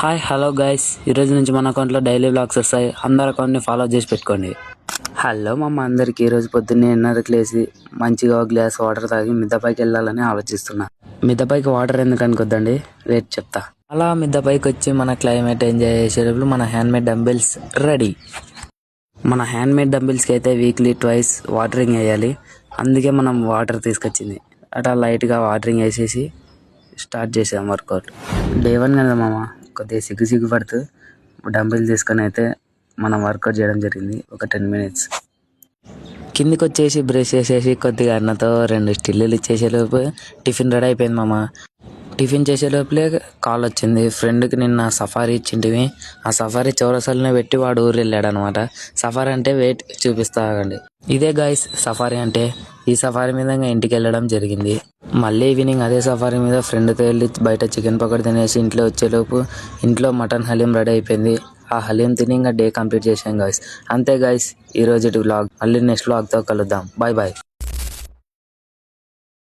Hi hello guys, ఈరోజు నుంచి మన అకౌంట్లో డైలీ వ్లాగ్స్ వస్తాయి. అందరు అకౌంట్ని ఫాలో చేసి పెట్టుకోండి. హలో మమ్మ అందరికీ. ఈరోజు పొద్దున్నే 8:30కి లేసి మంచిగా ఒక గ్లాస్ వాటర్ తాగి మిద్దపైకి వెళ్ళాలని ఆలోచిస్తున్నా. మిద్దపైకి వాటర్ ఎందుకు అనుకోద్దండి, రేట్ చెప్తా. అలా మిద్దపైకి వచ్చి మన క్లైమేట్ ఎంజాయ్ చేసేటప్పుడు మన హ్యాండ్మేడ్ డంబిల్స్ రెడీ. మన హ్యాండ్మేడ్ డంబిల్స్కి అయితే వీక్లీ ట్వైస్ వాటరింగ్ వేయాలి. అందుకే మనం వాటర్ తీసుకొచ్చింది. అట్లా లైట్గా వాటరింగ్ వేసేసి స్టార్ట్ చేసాం వర్కౌట్. డే 1 కదా మామ, కొద్దిగా సిగ్గుపడుతూ డంబిల్ తీసుకొని అయితే మనం వర్కౌట్ చేయడం జరిగింది. ఒక 10 minutes కిందికి వచ్చేసి బ్రష్ చేసేసి కొద్దిగా అన్నతో 2 స్టిల్లులు ఇచ్చేసేలోపు టిఫిన్ రెడీ అయిపోయింది మామ. టిఫిన్ చేసేలోపలే కాల్ వచ్చింది. ఫ్రెండ్కి నిన్న సఫారీ ఇచ్చింటివి. ఆ సఫారీ చౌరసలనే పెట్టి వాడు ఊరు వెళ్ళాడు అనమాట. సఫారీ అంటే వెయిట్ చూపిస్తాగండి. ఇదే గాయస్ సఫారీ అంటే. ఈ సఫారీ మీద ఇంటికి వెళ్ళడం జరిగింది. మళ్ళీ ఈవినింగ్ అదే సఫారీ మీద ఫ్రెండ్తో వెళ్ళి బయట చికెన్ పకోడీ తినేసి ఇంట్లో వచ్చేలోపు ఇంట్లో మటన్ హలీం రెడీ అయిపోయింది. ఆ హలీం తిని ఇంకా డే కంప్లీట్ చేసాం గాయస్. అంతే గాయస్ ఈరోజు వ్లాగ్. మళ్ళీ నెక్స్ట్ వ్లాగ్తో కలుద్దాం. Bye bye.